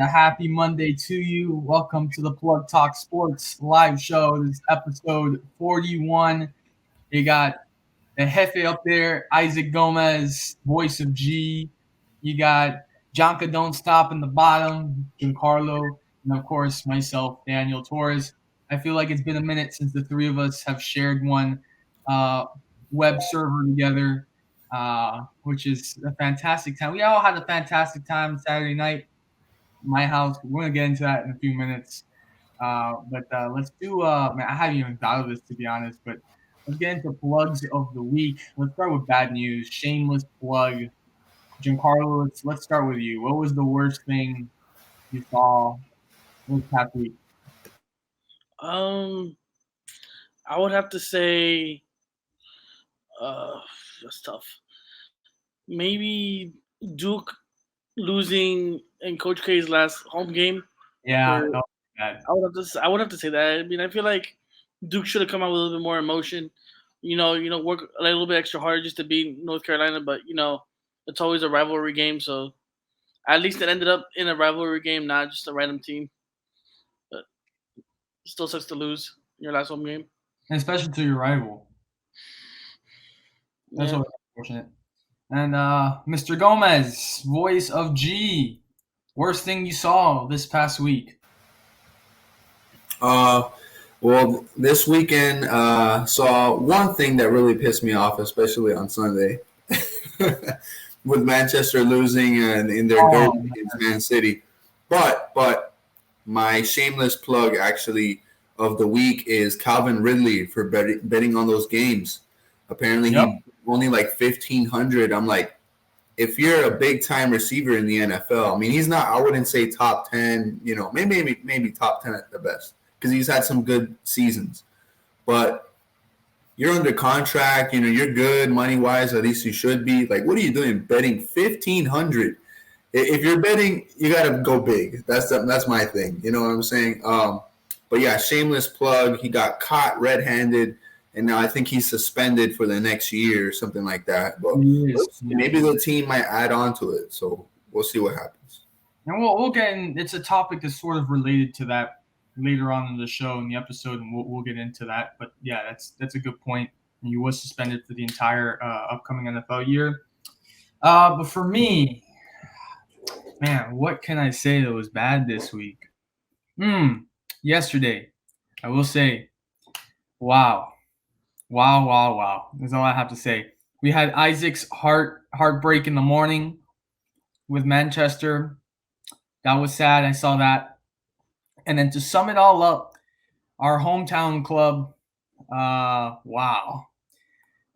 a happy Monday to you. Welcome to the Plug Talk Sports live show. This is episode 41. You got the Jefe up there, Isaac Gomez, voice of G. You got Jonka Don't Stop in the bottom, Giancarlo, and of course myself, Daniel Torres. I feel like it's been a minute since the three of us have shared one uh, web server together, which is a fantastic time. We all had a fantastic time Saturday night at my house. We're going to get into that in a few minutes. But let's do, man, I haven't even thought of this to be honest, but let's get into plugs of the week. Let's start with bad news. Shameless plug. Giancarlo, let's start with you. What was the worst thing you saw this past week? Um, I would have to say, that's tough. Maybe Duke losing in Coach K's last home game. Yeah, Or no, bad. I would have to say that. I mean, I feel like Duke should have come out with a little bit more emotion. Work a little bit extra hard just to beat North Carolina. But it's always a rivalry game, so at least it ended up in a rivalry game, not just a random team. But it still sucks to lose in your last home game. And especially to your rival. That's Yeah. always unfortunate. And Mr. Gomez, voice of G. Worst thing you saw this past week? Well, this weekend saw one thing that really pissed me off, especially on Sunday, with Manchester losing in their derby against Man City. But my shameless plug actually of the week is Calvin Ridley for betting on those games. Apparently, he only like 1,500. I'm like, if you're a big time receiver in the NFL, I mean, he's not. I wouldn't say top 10. Maybe top 10 at the best because he's had some good seasons. But you're under contract. You're good money wise. At least you should be. Like, what are you doing betting 1,500? If you're betting, you gotta go big. That's my thing. You know what I'm saying? But yeah, shameless plug. He got caught red-handed. And now I think he's suspended for the next year or something like that. But maybe the team might add on to it. So we'll see what happens. And we'll get in. It's a topic that's sort of related to that later on in the show, in the episode, and we'll get into that. But yeah, that's a good point. And he was suspended for the entire upcoming NFL year. But for me, man, what can I say that was bad this week? Yesterday, I will say, wow. That's all I have to say. We had Isaac's heartbreak in the morning with Manchester. That was sad. I saw that. And then to sum it all up, our hometown club, wow.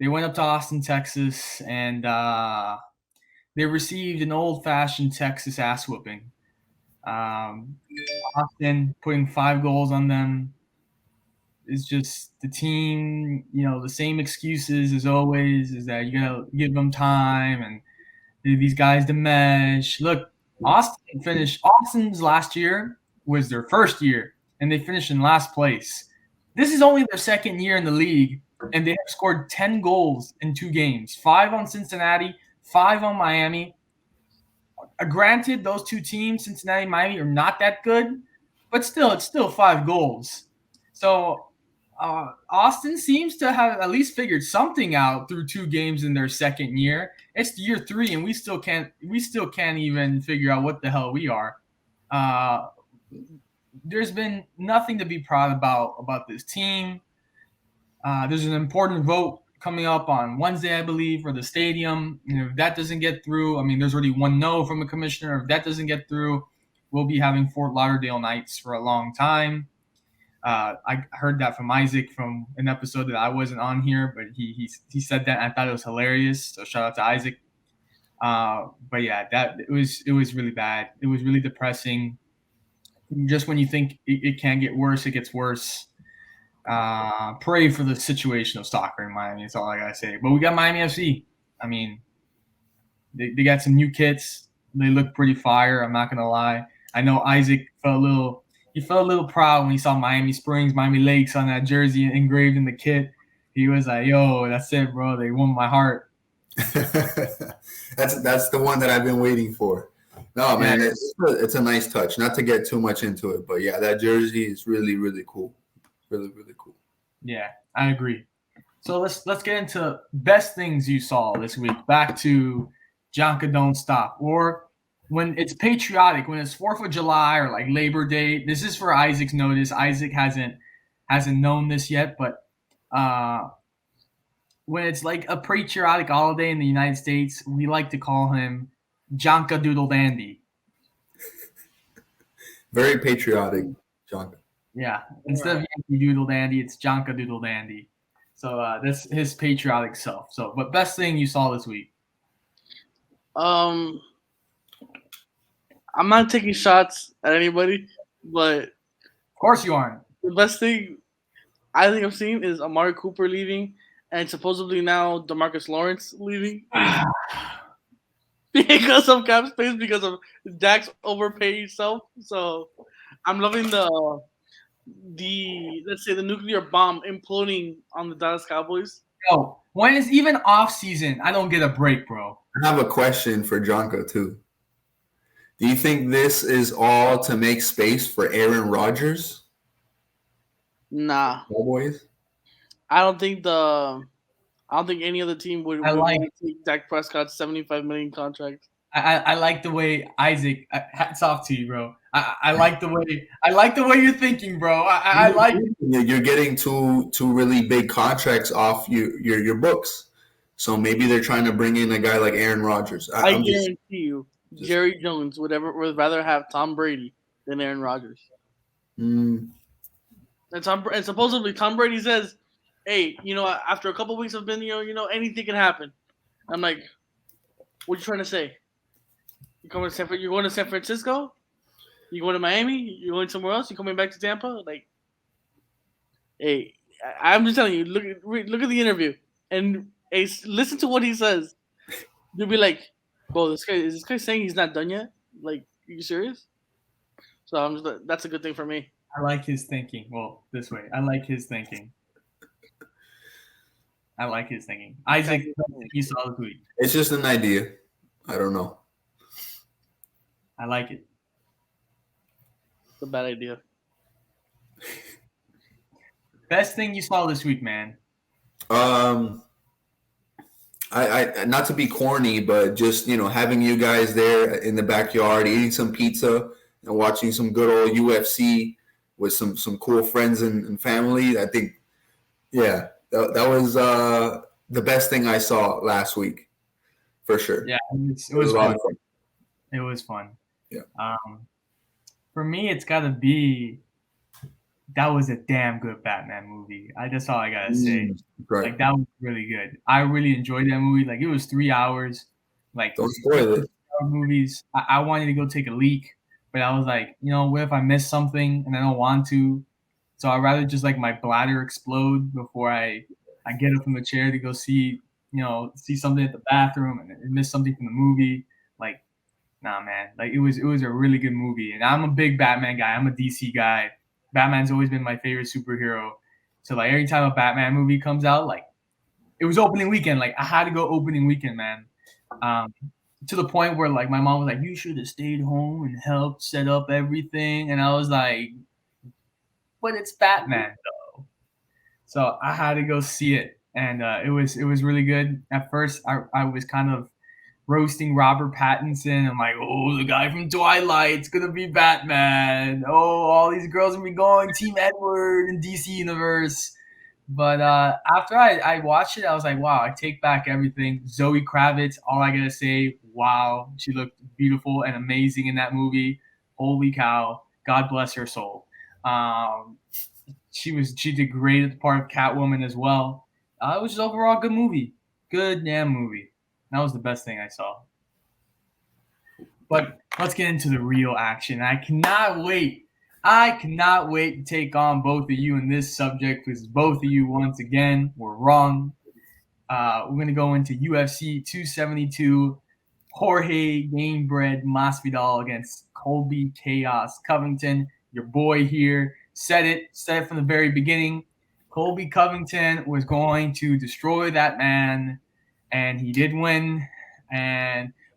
They went up to Austin, Texas, and they received an old-fashioned Texas ass whooping. Austin putting 5 goals on them. It's just the team, the same excuses as always, is that you got to give them time and these guys to mesh. Look, Austin's last year was their first year, and they finished in last place. This is only their second year in the league, and they have scored 10 goals in 2 games, 5 on Cincinnati, 5 on Miami. Granted, those 2 teams, Cincinnati and Miami, are not that good, but still, it's still 5 goals. So Austin seems to have at least figured something out through 2 games in their second year. It's year 3, and we still can't even figure out what the hell we are. There's been nothing to be proud about this team. There's an important vote coming up on Wednesday, I believe, for the stadium. If that doesn't get through, I mean, there's already 1 no from the commissioner. If that doesn't get through, we'll be having Fort Lauderdale Knights for a long time. I heard that from Isaac from an episode that I wasn't on here, but he said that, and I thought it was hilarious. So shout out to Isaac. But yeah, it was really bad. It was really depressing. Just when you think it can't get worse, it gets worse. Pray for the situation of soccer in Miami. That's all I gotta say. But we got Miami FC. I mean, they got some new kits. They look pretty fire. I'm not gonna lie. I know Isaac felt a little proud when he saw Miami Springs, Miami Lakes on that jersey engraved in the kit. He was like, yo, that's it, bro. They won my heart. That's the one that I've been waiting for. No, man, it's a nice touch. Not to get too much into it, but yeah, that jersey is really, really cool. Really, really cool. Yeah, I agree. So let's get into best things you saw this week. Back to Jonka Don't Stop. Or when it's patriotic, when it's 4th of July or like Labor Day. This is for Isaac's notice. Isaac hasn't known this yet, but when it's like a patriotic holiday in the United States, we like to call him Jonka Doodle Dandy. Very patriotic, Jonka. Yeah, instead of Yankee Doodle Dandy, it's Jonka Doodle Dandy. So that's his patriotic self. So, but best thing you saw this week? I'm not taking shots at anybody, but of course you aren't. The best thing I think I've seen is Amari Cooper leaving, and supposedly now DeMarcus Lawrence leaving because of cap space, because of Dak's overpaid self. So I'm loving the let's say the nuclear bomb imploding on the Dallas Cowboys. Yo, when it's even off season, I don't get a break, bro. I have a question for Jonka too. Do you think this is all to make space for Aaron Rodgers? Nah. Cowboys? I don't think any other team would take Dak Prescott's $75 million contract. I like the way Isaac. Hats off to you, bro. I like the way you're thinking, bro. I like. You're getting two really big contracts off your books, so maybe they're trying to bring in a guy like Aaron Rodgers. I guarantee you, Jerry Jones would rather have Tom Brady than Aaron Rodgers. And supposedly Tom Brady says, "Hey, after a couple of weeks of been, anything can happen." I'm like, "What are you trying to say? You're going to San Francisco? You going to Miami? You going somewhere else? You coming back to Tampa?" Like, hey, I'm just telling you. Look at the interview and listen to what he says. You'll be like, "Bro, is this guy saying he's not done yet? Like, are you serious?" So that's a good thing for me. I like his thinking. Well, this way, I like his thinking. Isaac, you saw the tweet. It's just an idea. I don't know. I like it. It's a bad idea. Best thing you saw this week, man? I not to be corny, but just having you guys there in the backyard, eating some pizza and watching some good old UFC with some cool friends and family. I think, yeah, that was the best thing I saw last week, for sure. Yeah, it was fun. It was fun. Yeah. For me, it's got to be. That was a damn good Batman movie. That's all I gotta say. Right. Like, that was really good. I really enjoyed that movie. Like, it was 3 hours. Like, don't spoil it. Movies. I wanted to go take a leak, but I was like, what if I miss something and I don't want to? So I'd rather just like my bladder explode before I get up from the chair to go see something at the bathroom and miss something from the movie. Like, nah, man. Like, it was a really good movie. And I'm a big Batman guy. I'm a DC guy. Batman's always been my favorite superhero. So, like, every time a Batman movie comes out, like, it was opening weekend. Like, I had to go opening weekend, man. To the point where, like, my mom was like, "You should have stayed home and helped set up everything." And I was like, "But it's Batman, though." So I had to go see it. And it was really good. At first, I was kind of roasting Robert Pattinson. I'm like, "Oh, the guy from Twilight's gonna be Batman. Oh, all these girls gonna be going Team Edward in DC Universe." But after I watched it, I was like, "Wow, I take back everything." Zoe Kravitz, all I gotta say, wow, she looked beautiful and amazing in that movie. Holy cow! God bless her soul. She did great at the part of Catwoman as well. It was just overall a good movie. Good damn movie. That was the best thing I saw. But let's get into the real action. I cannot wait to take on both of you in this subject because both of you, once again, were wrong. We're going to go into UFC 272. Jorge Gamebred Masvidal against Colby Chaos Covington. Your boy here said it from the very beginning. Colby Covington was going to destroy that man. And he did win.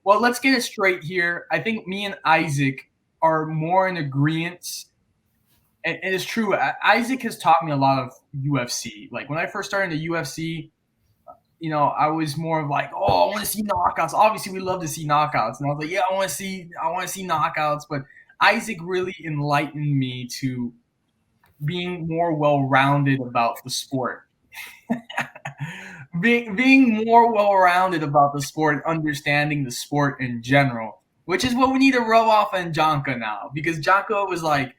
Well, let's get it straight here. I think me and Isaac are more in agreement. And it's true. Isaac has taught me a lot of UFC. Like when I first started in the UFC, I was more of like, oh, I want to see knockouts. Obviously, we love to see knockouts, and I was like, yeah, I want to see knockouts. But Isaac really enlightened me to being more well-rounded about the sport. being more well-rounded about the sport, understanding the sport in general, which is what we need to rub off on Janka now, because Janka was like,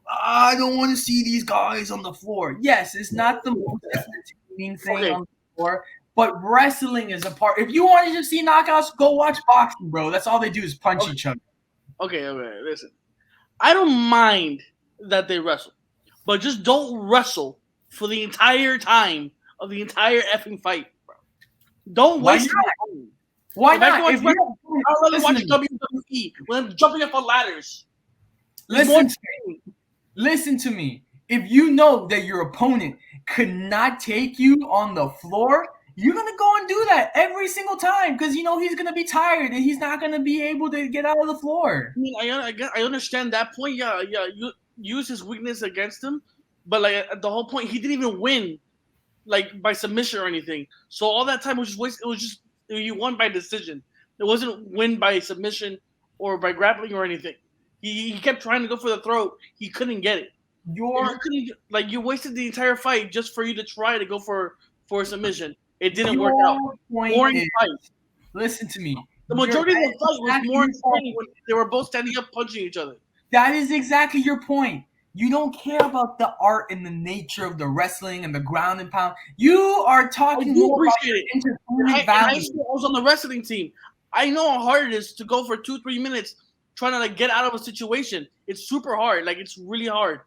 I don't want to see these guys on the floor. Yes, it's not the most entertaining thing on the floor, but wrestling is a part. If you want to just see knockouts, go watch boxing, bro. That's all they do is punch each other. Okay, listen. I don't mind that they wrestle, but just don't wrestle for the entire time of the entire effing fight, bro. Don't waste time. Why not? I'd rather watch WWE when I'm jumping up on ladders. Listen to me. If you know that your opponent could not take you on the floor, you're going to go and do that every single time because you know he's going to be tired and he's not going to be able to get out of the floor. I mean, I understand that point. Yeah. You use his weakness against him, but like the whole point, he didn't even win, like by submission or anything. So all that time was just wasted. It was just you won by decision. It wasn't win by submission or by grappling or anything. He kept trying to go for the throat. He couldn't get it. You wasted the entire fight just for you to try to go for a submission. It didn't work out. Boring fight. Listen to me. The majority of the fight was more entertaining when they were both standing up punching each other. That is exactly your point. You don't care about the art and the nature of the wrestling and the ground and pound. You are talking more about entertainment value. I was on the wrestling team. I know how hard it is to go for 2-3 minutes trying to get out of a situation. It's super hard. Like it's really hard.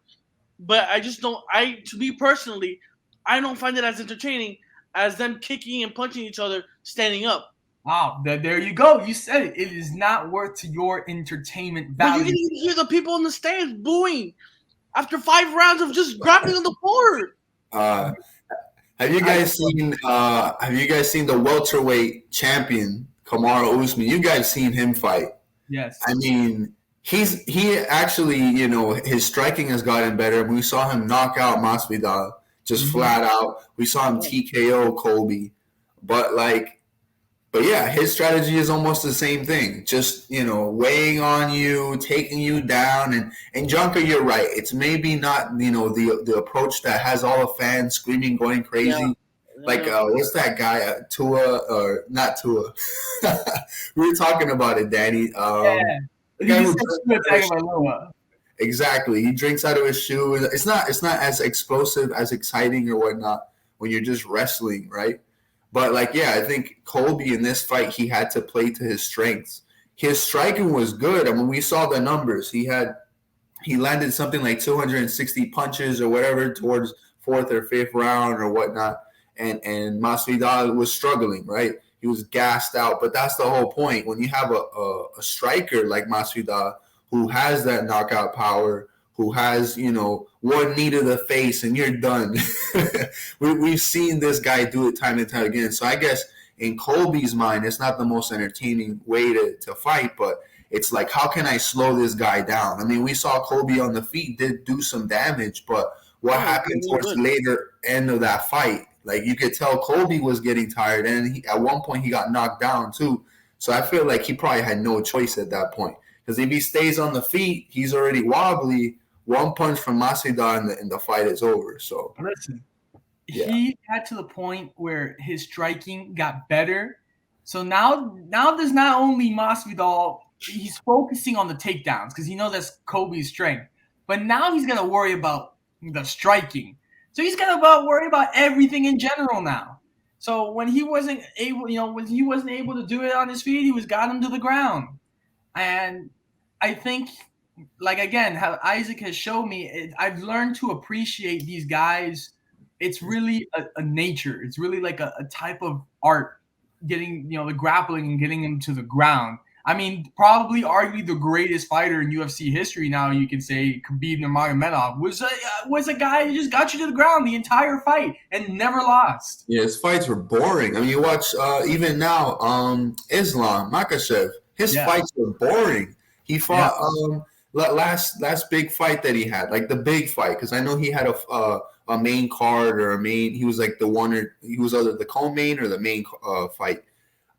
But I just don't. To me personally, I don't find it as entertaining as them kicking and punching each other standing up. Wow, there you go. You said it. It is not worth your entertainment value. But you can even hear the people in the stands booing after 5 rounds of just grappling on the floor. Have you guys seen? Have you guys seen the welterweight champion Kamaru Usman? You guys seen him fight? Yes. I mean, he actually, his striking has gotten better. We saw him knock out Masvidal just flat out. We saw him TKO Colby, but yeah, his strategy is almost the same thing. Just, weighing on you, taking you down. And Junker, you're right. It's maybe not, the approach that has all the fans screaming, going crazy. Yeah. What's that guy? Tua, or not Tua? We were talking about it, Danny. The guy who exactly. He drinks out of his shoe. It's not as explosive, as exciting or whatnot when you're just wrestling, right? But I think Colby in this fight, he had to play to his strengths. His striking was good. I mean, we saw the numbers. He landed something like 260 punches or whatever towards 4th or 5th round or whatnot. And Masvidal was struggling, right? He was gassed out. But that's the whole point. When you have a striker like Masvidal who has that knockout power, who has, one knee to the face and you're done. We've seen this guy do it time and time again. So I guess in Colby's mind, it's not the most entertaining way to fight, but it's like, how can I slow this guy down? I mean, we saw Colby on the feet did do some damage, but what happened towards the later end of that fight? Like, you could tell Colby was getting tired, and at one point he got knocked down too. So I feel like he probably had no choice at that point. Because if he stays on the feet, he's already wobbly. One punch from Masvidal and the fight is over. So listen, he got to the point where his striking got better. So now there's not only Masvidal, he's focusing on the takedowns because he knows that's Colby's strength. But now he's gonna worry about the striking. So he's gonna worry about everything in general now. So when he wasn't able, to do it on his feet, he got him to the ground. And I think, again, how Isaac has shown me, I've learned to appreciate these guys. It's really a nature. It's really like a type of art, getting, the grappling and getting them to the ground. I mean, probably arguably the greatest fighter in UFC history now, you can say, Khabib Nurmagomedov, was a guy who just got you to the ground the entire fight and never lost. Yeah, his fights were boring. I mean, you watch even now, Islam Makhachev. His fights were boring. He fought last big fight that he had, like the big fight, because I know he had a main card or a main. He was like the one, or he was either the co-main or the main fight.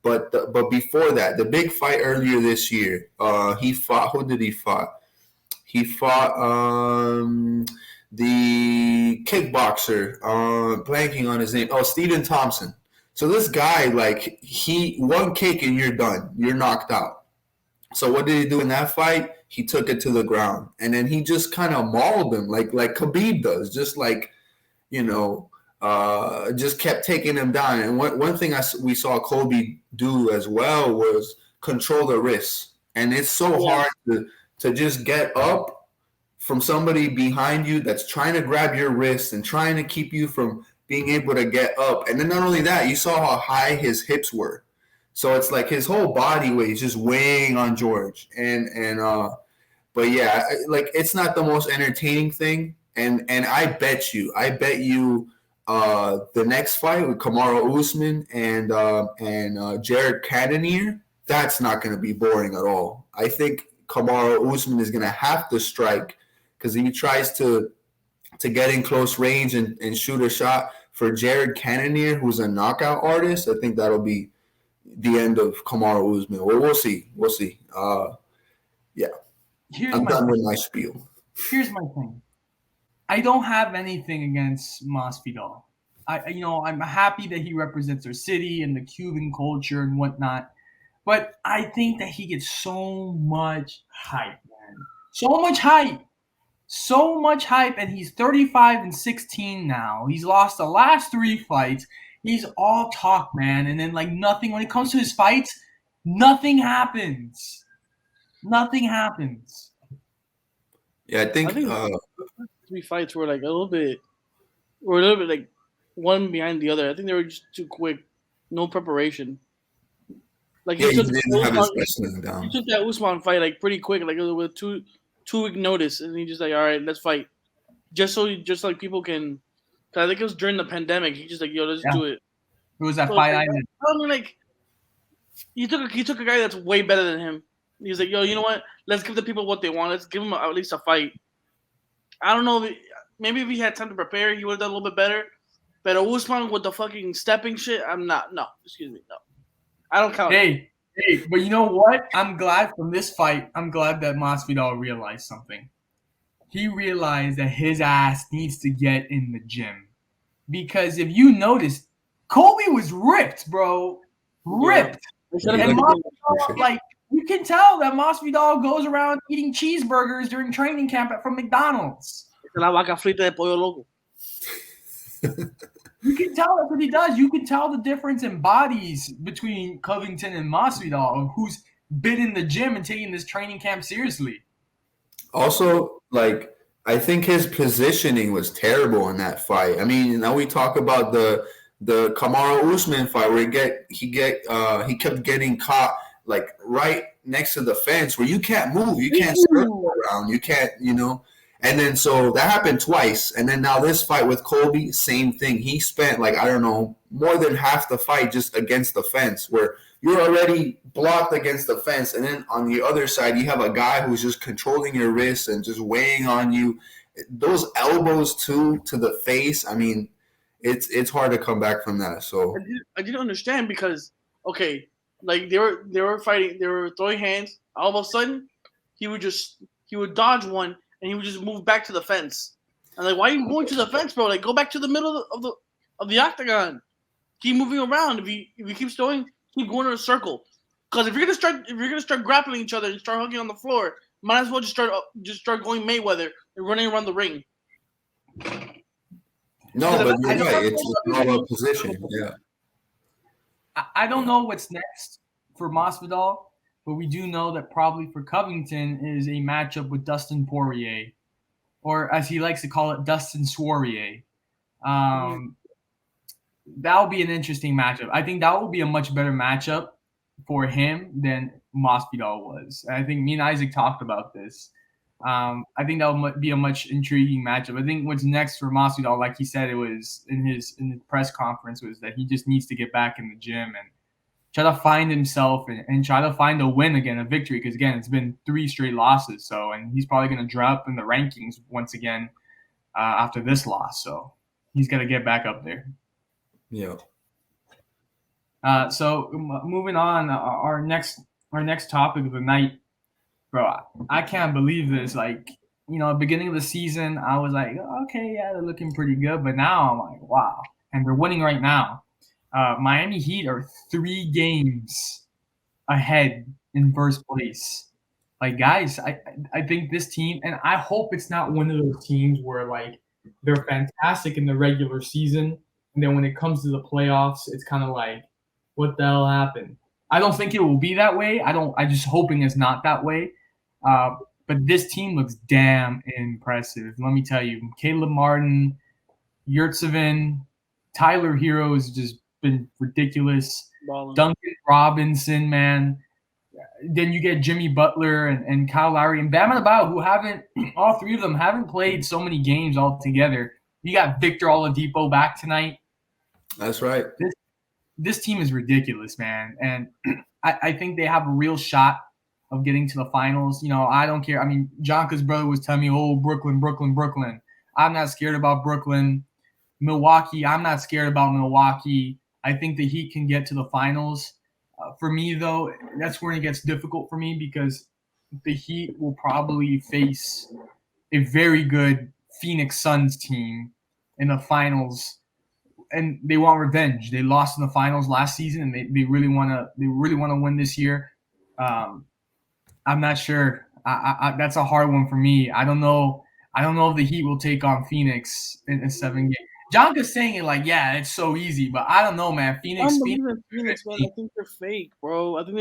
But before that, the big fight earlier this year, he fought. Who did he fight? He fought the kickboxer, blanking on his name. Oh, Stephen Thompson. So this guy, like, he one kick and you're done. You're knocked out. So what did he do in that fight? He took it to the ground, and then he just kind of mauled him like Khabib does, just like, just kept taking him down. And one thing we saw Kobe do as well was control the wrists, and it's so hard to just get up from somebody behind you that's trying to grab your wrist and trying to keep you from being able to get up. And then not only that, you saw how high his hips were. So it's like his whole body weight is just weighing on George. But yeah, like, it's not the most entertaining thing. And I bet you the next fight with Kamaru Usman and Jared Cannonier, that's not going to be boring at all. I think Kamaru Usman is going to have to strike, because if he tries to get in close range and shoot a shot for Jared Cannonier, who's a knockout artist, I think that'll be the end of Kamaru Usman. Well, we'll see. Yeah. I'm done with my spiel. Here's my thing. I don't have anything against Masvidal. I'm happy that he represents our city and the Cuban culture and whatnot. But I think that he gets so much hype, man. So much hype, and he's 35-16 now. He's lost the last 3 fights. He's all talk, man, and then, like, nothing. When it comes to his fights, nothing happens. Nothing happens. Yeah, I think 3 fights were like a little bit like one behind the other. I think they were just too quick, no preparation. Like, he took that Usman fight like pretty quick, like with 2-week notice, and he just like, all right, let's fight, just like people can. Cause I think it was during the pandemic. He just like, yo, let's do it. Who was that fight? I mean, like, he took a guy that's way better than him. He's like, yo, you know what? Let's give the people what they want. Let's give them at least a fight. I don't know. Maybe if he had time to prepare, he would have done a little bit better. But Usman with the fucking stepping shit, I'm not. No, excuse me, no. I don't count. Hey, but you know what? I'm glad from this fight. I'm glad that Masvidal realized something. He realized that his ass needs to get in the gym, because if you notice, Kobe was ripped, bro, ripped. Yeah. And Masvidal, like, you can tell that Masvidal goes around eating cheeseburgers during training camp from McDonald's. La vaca frita de pollo loco. You can tell that's what he does. You can tell the difference in bodies between Covington and Masvidal, of who's been in the gym and taking this training camp seriously. Also, like, I think his positioning was terrible in that fight. I mean, now we talk about the Kamaru Usman fight where he kept getting caught like right next to the fence where you can't move, you can't circle around, you can't, And then so that happened twice. And then now this fight with Colby, same thing. He spent, like, I don't know, more than half the fight just against the fence, where you're already blocked against the fence. And then on the other side, you have a guy who's just controlling your wrists and just weighing on you. Those elbows too, to the face. I mean, it's hard to come back from that. So I didn't understand, because, okay, like, they were fighting, they were throwing hands. All of a sudden, he would dodge one, and he would just move back to the fence. I'm like, why are you going to the fence, bro? Like, go back to the middle of the octagon. Keep moving around. If he keeps going, keep going in a circle. Because if you're gonna start grappling each other and start hugging on the floor, might as well just start going Mayweather and running around the ring. No, but you're right. It's all about position. Yeah. I don't know what's next for Masvidal, but we do know that probably for Covington is a matchup with Dustin Poirier, or as he likes to call it, Dustin Swarrier. That'll be an interesting matchup. I think that will be a much better matchup for him than Masvidal was. And I think me and Isaac talked about this. I think that would be a much intriguing matchup. I think what's next for Masvidal, like he said, it was in the press conference, was that he just needs to get back in the gym and try to find himself and try to find a win again, a victory. Because again, it's been 3 straight losses. So, and he's probably going to drop in the rankings once again after this loss. So he's got to get back up there. Yeah. So moving on, our next topic of the night, bro. I can't believe this. Like, beginning of the season, I was like, okay, yeah, they're looking pretty good, but now I'm like, wow, and they're winning right now. Miami Heat are 3 games ahead in first place. Like, guys, I think this team, and I hope it's not one of those teams where like they're fantastic in the regular season, and then when it comes to the playoffs, it's kind of like, what the hell happened? I don't think it will be that way. I just hoping it's not that way. But this team looks damn impressive. Let me tell you, Caleb Martin, Yurtsevin, Tyler Hero has just been ridiculous. Ballin'. Duncan Robinson, man. Then you get Jimmy Butler and Kyle Lowry and Bam Adebayo, who haven't, all 3 of them haven't played so many games all together. You got Victor Oladipo back tonight. That's right. This team is ridiculous, man. And I think they have a real shot of getting to the finals. I don't care. I mean, Jonka's brother was telling me, oh, Brooklyn, Brooklyn, Brooklyn. I'm not scared about Brooklyn. Milwaukee, I'm not scared about Milwaukee. I think the Heat can get to the finals. For me, though, that's where it gets difficult for me because the Heat will probably face a very good Phoenix Suns team in the finals. And they want revenge. They lost in the finals last season, and they really want to win this year. I'm not sure. That's a hard one for me. I don't know if the Heat will take on Phoenix in 7 games. Jonka's saying it like, yeah, it's so easy, but I don't know, man. Phoenix, man. I think they're fake, bro. I think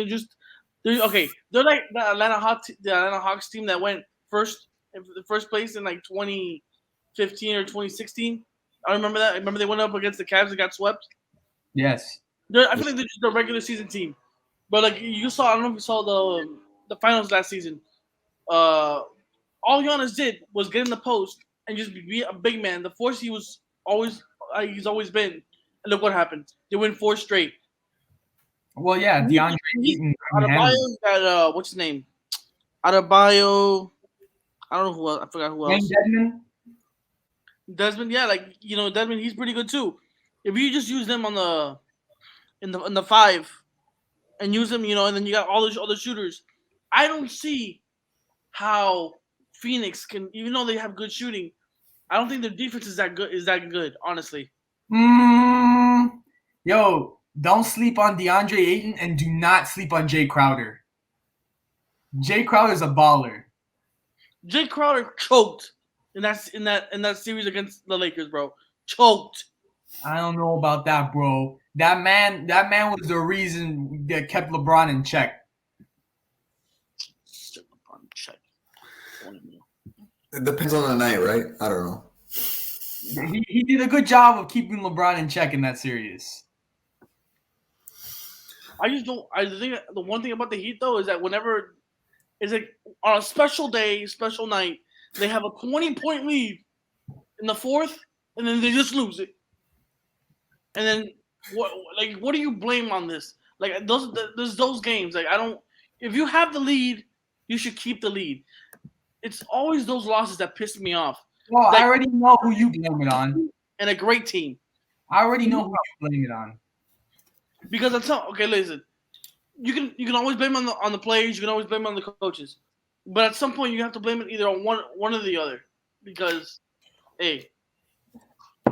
they're okay. They're like the Atlanta Hawks team that went first place in like 2015 or 2016. I remember that. I remember they went up against the Cavs and got swept. Yes. I feel like they're just a regular season team. But like you saw, I don't know if you saw the finals last season. All Giannis did was get in the post and just be a big man. The force he's always been. And look what happened. They win 4 straight. Well, yeah, DeAndre Ayton. Adebayo got what's his name? Adebayo. I don't know who else. I forgot who else. Desmond, yeah, Desmond, he's pretty good too. If you just use them in the 5 and use them, and then you got all the other shooters, I don't see how Phoenix can, even though they have good shooting, I don't think their defense is that good, honestly. Yo, don't sleep on DeAndre Ayton and do not sleep on Jay Crowder. Jay Crowder's a baller. Jay Crowder choked in that series against the Lakers, bro. Choked. I don't know about that, bro. That man was the reason that kept LeBron in check. It depends on the night, right? I don't know. He did a good job of keeping LeBron in check in that series. I think the one thing about the Heat though is that whenever it's like on a special day, special night, they have a 20-point lead in the 4th, and then they just lose it. And then what do you blame on this? Like there's those games. Like if you have the lead, you should keep the lead. It's always those losses that piss me off. Well, I already know who you blame it on. And a great team. I already know who you blame it on. Because listen, you can always blame on the players. You can always blame on the coaches. But at some point, you have to blame it either on one or the other. Because, hey,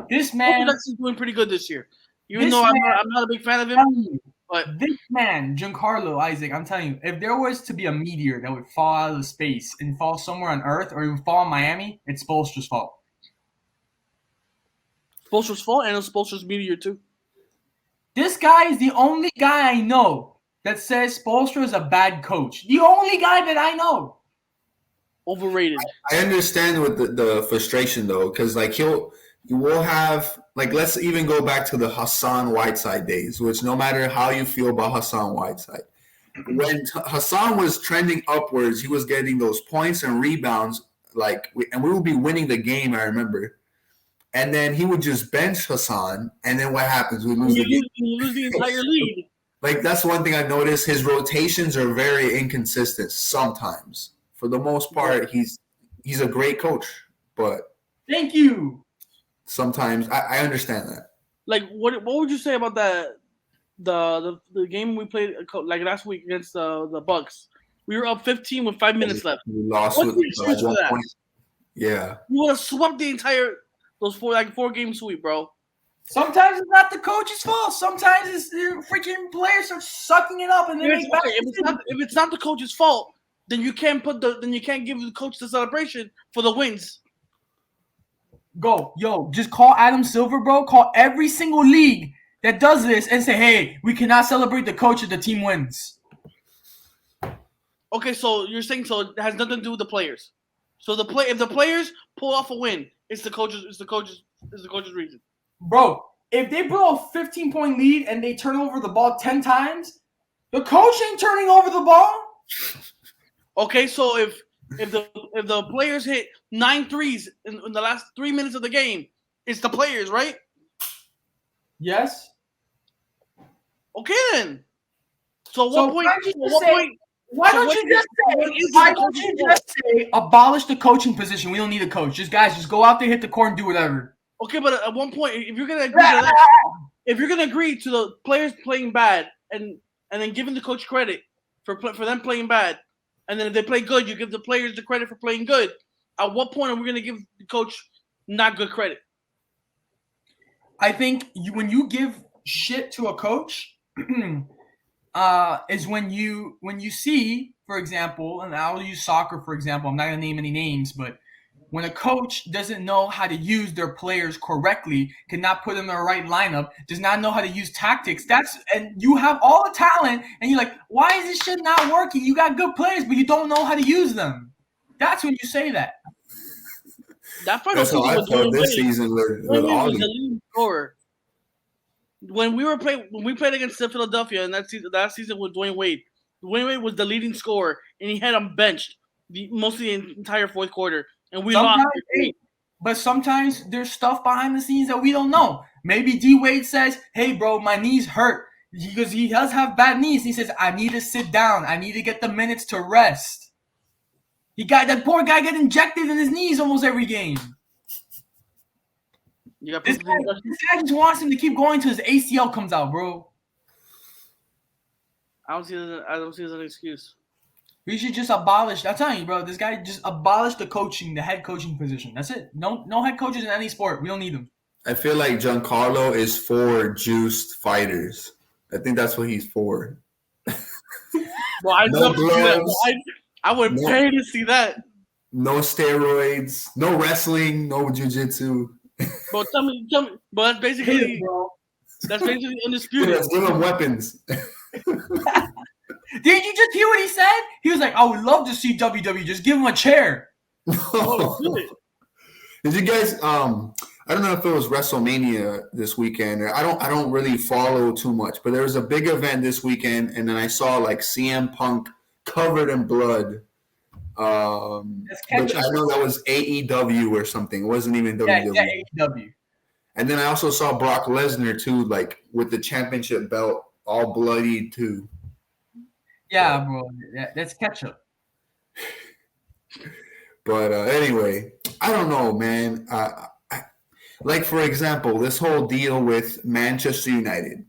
this man is doing pretty good this year. Even though I'm not a big fan of him. But this man, Giancarlo Isaac, I'm telling you, if there was to be a meteor that would fall out of space and fall somewhere on Earth or it would fall in Miami, it's Spoelstra's fault. Spoelstra's fault, and it's Spoelstra's meteor too. This guy is the only guy I know that says Spoelstra is a bad coach. The only guy that I know. Overrated. I understand with the frustration though, because like you will have, like, let's even go back to the Hassan Whiteside days, which no matter how you feel about Hassan Whiteside, when Hassan was trending upwards, he was getting those points and rebounds, and we would be winning the game. I remember, and then he would just bench Hassan, and then what happens? We lose the game. You lose the entire lead. Like, that's one thing I've noticed. His rotations are very inconsistent sometimes. For the most part, he's a great coach, but thank you. Sometimes I understand that. Like, what would you say about that? The game we played like last week against the Bucks. We were up 15 with 5 minutes left. We lost What's with the excuse for that? point. Yeah. You would have swept the entire those 4-game sweep, bro. Sometimes it's not the coach's fault. Sometimes it's the freaking players are sucking it up, and then if it's not the coach's fault, then you can't give the coach the celebration for the wins. Just call Adam Silver, bro. Call every single league that does this and say, hey, we cannot celebrate the coach if the team wins. Okay, so you're saying it has nothing to do with the players. So if the players pull off a win, it's the coach's reason. Bro, if they blow a 15-point lead and they turn over the ball 10 times, the coach ain't turning over the ball. Okay, so if the players hit 9 threes in the last 3 minutes of the game, it's the players, right? Yes. Okay then. So what point? Why don't you just say abolish the coaching position? We don't need a coach. Just go out there, hit the court, and do whatever. Okay, but at one point, if you're gonna agree to that, if you're gonna agree to the players playing bad and then giving the coach credit for them playing bad, and then if they play good, you give the players the credit for playing good. At what point are we gonna give the coach not good credit? I think when you give shit to a coach, is when you see, for example, and I'll use soccer for example. I'm not gonna name any names, but when a coach doesn't know how to use their players correctly, cannot put them in the right lineup, does not know how to use tactics, and you have all the talent, and you're like, why is this shit not working? You got good players, but you don't know how to use them. That's when you say that. That final season was doing this season with the leading scorer. When we played against Philadelphia, and that season with Dwayne Wade. Dwayne Wade was the leading scorer, and he had him benched mostly the entire fourth quarter. And we lost. But sometimes there's stuff behind the scenes that we don't know. Maybe D Wade says, hey, bro, my knees hurt. Because he does have bad knees. He says, I need to sit down. I need to get the minutes to rest. That poor guy get injected in his knees almost every game. This guy just wants him to keep going till his ACL comes out, bro. I don't see it as an excuse. We should just abolish. I'm telling you, bro. This guy just abolished the head coaching position. That's it. No head coaches in any sport. We don't need them. I feel like Giancarlo is for juiced fighters. I think that's what he's for. Well, I'd love to see that. I would pay to see that. No steroids, no wrestling, no jiu-jitsu. But tell me. But that's basically undisputed. Let's give him weapons. Did you just hear what he said? He was like, I would love to see WWE. Just give him a chair. Did you guys I don't know if it was WrestleMania this weekend. I don't really follow too much, but there was a big event this weekend, and then I saw like CM Punk covered in blood. But I know that was AEW or something. It wasn't even WWE. Yeah, AEW. And then I also saw Brock Lesnar too, like with the championship belt all bloodied too. Yeah, bro. That's ketchup. But anyway, I don't know, man. Like, for example, this whole deal with Manchester United.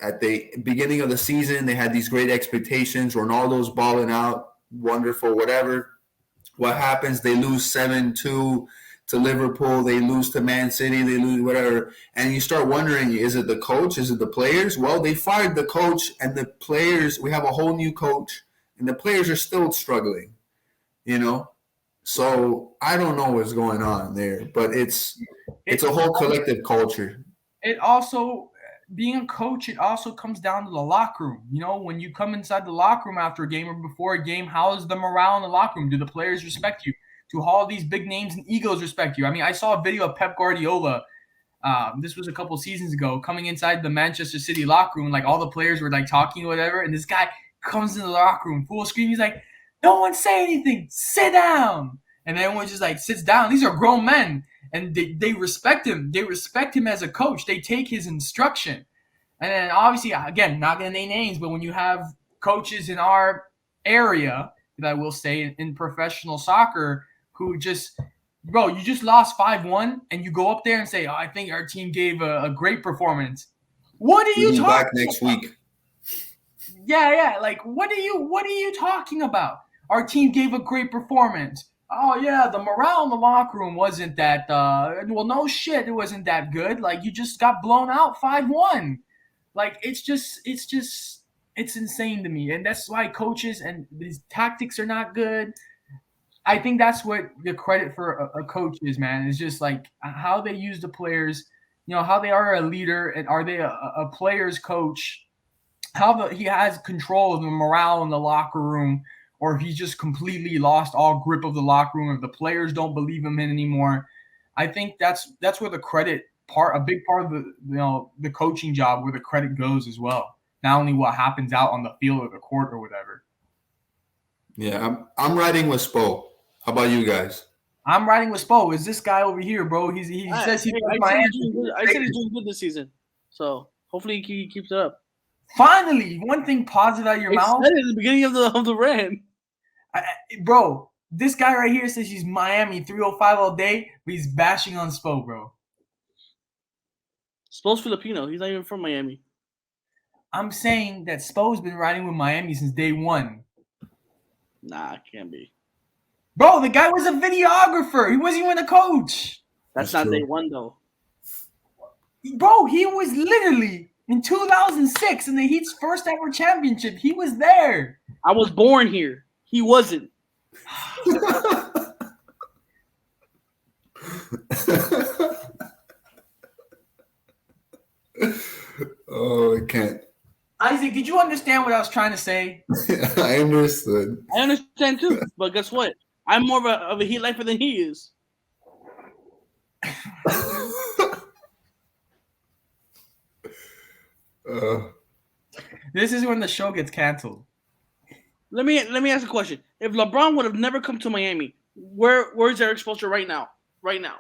At the beginning of the season, they had these great expectations. Ronaldo's balling out. Wonderful, whatever. What happens? They lose 7-2 to Liverpool. They lose to Man City. They lose whatever. And you start wondering, is it the coach? Is it the players? Well, they fired the coach, and the players, we have a whole new coach, and the players are still struggling, you know? So I don't know what's going on there, but it's a whole collective culture. It also, being a coach, it also comes down to the locker room. You know, when you come inside the locker room after a game or before a game, how is the morale in the locker room? Do the players respect you? Do all these big names and egos respect you? I mean, I saw a video of Pep Guardiola. This was a couple seasons ago, coming inside the Manchester City locker room, like all the players were like talking or whatever, and this guy comes in the locker room, full screen. He's like, no one say anything. Sit down. And everyone just like sits down. These are grown men. And they respect him. They respect him as a coach. They take his instruction. And then obviously, again, not going to name names, but when you have coaches in our area, that I will say in professional soccer, who just, bro, you just lost 5-1, and you go up there and say, I think our team gave a great performance. What are you talking back next week? Yeah. Like, what are you talking about? Our team gave a great performance. Oh, yeah, the morale in the locker room wasn't that, well, no shit, it wasn't that good. Like, you just got blown out 5-1. Like, it's insane to me. And that's why coaches and these tactics are not good. I think that's what the credit for a coach is, man. It's just like how they use the players, how they are a leader, and are they a player's coach, how he has control of the morale in the locker room, or if he just completely lost all grip of the locker room, if the players don't believe him in anymore. I think that's where the credit a big part of the coaching job, where the credit goes as well. Not only what happens out on the field or the court or whatever. Yeah, I'm riding with Spo. How about you guys? I'm riding with Spo. Is this guy over here, bro? He says he's I said he's doing good this season. So hopefully he keeps it up. Finally, one thing positive out of your mouth. Said it at the beginning of the rant. Bro, this guy right here says he's Miami 305 all day, but he's bashing on Spo, bro. Spo's Filipino. He's not even from Miami. I'm saying that Spo's been riding with Miami since day one. Nah, it can't be. Bro, the guy was a videographer. He wasn't even a coach. That's not true. Day one, though. Bro, he was literally in 2006 in the Heat's first ever championship. He was there. I was born here. He wasn't. Oh, I can't. Isaac, did you understand what I was trying to say? I understood. I understand too, but guess what? I'm more of a Heat lifer than he is. This is when the show gets canceled. Let me ask a question. If LeBron would have never come to Miami, where's Eric Spoelstra right now? Right now.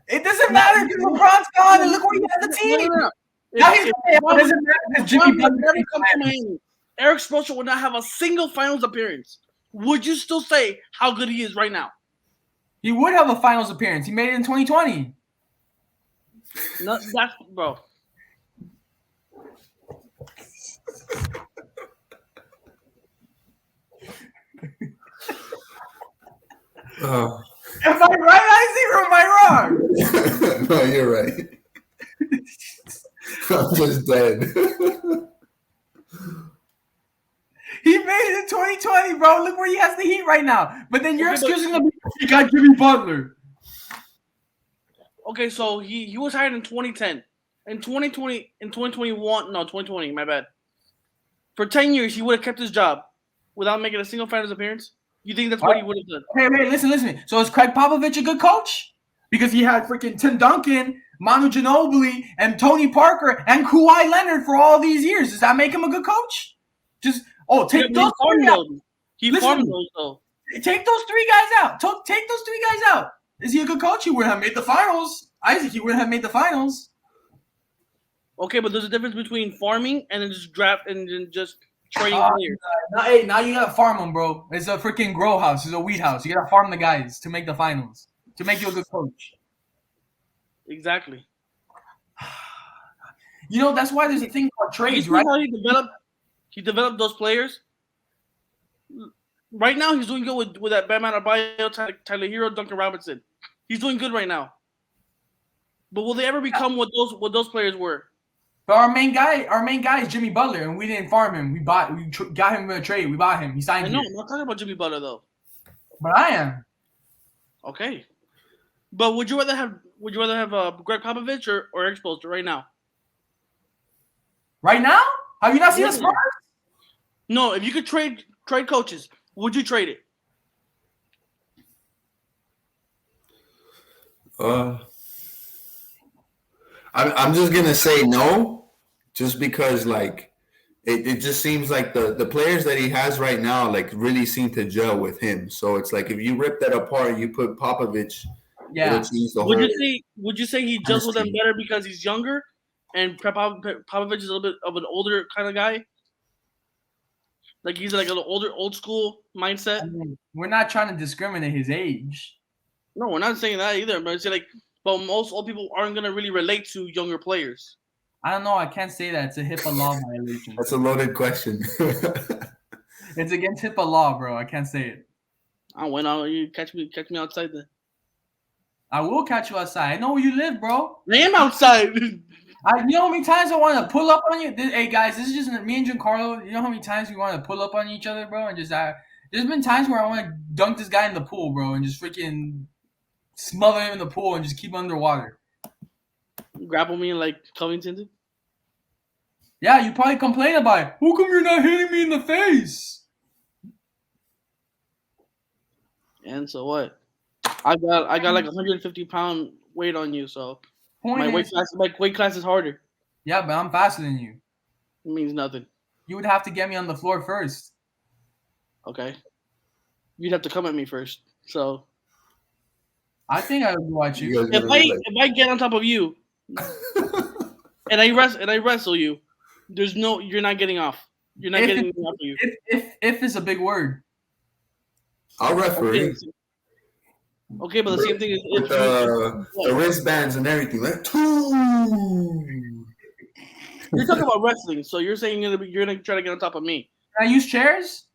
It doesn't matter because LeBron's gone and look where he has the team. No. Now he's it doesn't matter because Jimmy Butler never come to Miami. Eric Spoelstra would not have a single finals appearance. Would you still say how good he is right now? He would have a finals appearance. He made it in 2020. No, that's bro. Am I right, Isaac, or am I wrong? No, you're right. I'm just dead. He made it in 2020, bro. Look where he has the Heat right now. But then you're excusing him. He got Jimmy Butler. Okay, so he was hired in 2010. In 2020, my bad. For 10 years, he would have kept his job without making a single finals appearance. You think that's what he would have done? Hey, listen. So is Craig Popovich a good coach? Because he had freaking Tim Duncan, Manu Ginobili, and Tony Parker, and Kawhi Leonard for all these years. Does that make him a good coach? Take those three out. He farmed those, though. Take those three guys out. Take those three guys out. Is he a good coach? He wouldn't have made the finals. Isaac, he wouldn't have made the finals. Okay, but there's a difference between farming and then just draft and then just trading players. Now you gotta farm them, bro. It's a freaking grow house. It's a wheat house. You gotta farm the guys to make the finals, to make you a good coach. Exactly. That's why there's a thing called trades, right? How he developed those players. Right now, he's doing good with that Bam Adebayo, Tyler Hero, Duncan Robinson. He's doing good right now. But will they ever become what those players were? But our main guy is Jimmy Butler, and we didn't farm him. We got him in a trade. We bought him. He signed. I know. I'm not talking about Jimmy Butler though. But I am. Okay. But would you rather have Greg Popovich or Eric Spoelstra right now? Right now? Have you not seen the Spurs? No. If you could trade coaches, would you trade it? I'm just gonna say no, just because It just seems like the players that he has right now like really seem to gel with him. So it's like if you rip that apart, you put Popovich, it'll Yeah. change the Would whole you say he gels with them chemistry. better because he's younger, and Popovich is a little bit of an older kind of guy? Like he's like an older, old school mindset. I mean, we're not trying to discriminate his age. No, we're not saying that either. But it's like, but most old people aren't gonna really relate to younger players. I don't know. I can't say that. It's a HIPAA law violation. That's a loaded question. It's against HIPAA law, bro. I can't say it. I went out. You catch me outside then. I will catch you outside. I know where you live, bro. I am outside. You know how many times I want to pull up on you? Hey, guys, this is just me and Giancarlo. You know how many times we want to pull up on each other, bro? And just there's been times where I want to dunk this guy in the pool, bro, and just freaking smother him in the pool and just keep him underwater. Grapple me like Covington. Yeah, you probably complain about it. How come you're not hitting me in the face? And so what? I got like 150-pound weight on you, so my weight class is harder. Yeah, but I'm faster than you. It means nothing. You would have to get me on the floor first. Okay. You'd have to come at me first. So I think I would watch you. If I get on top of you and I wrestle you, you're not getting off. You're not getting off of you. If is a big word. I'll referee. Okay, but the same thing is with the wristbands and everything. Like, you're talking about wrestling, so you're saying you're gonna try to get on top of me. Can I use chairs?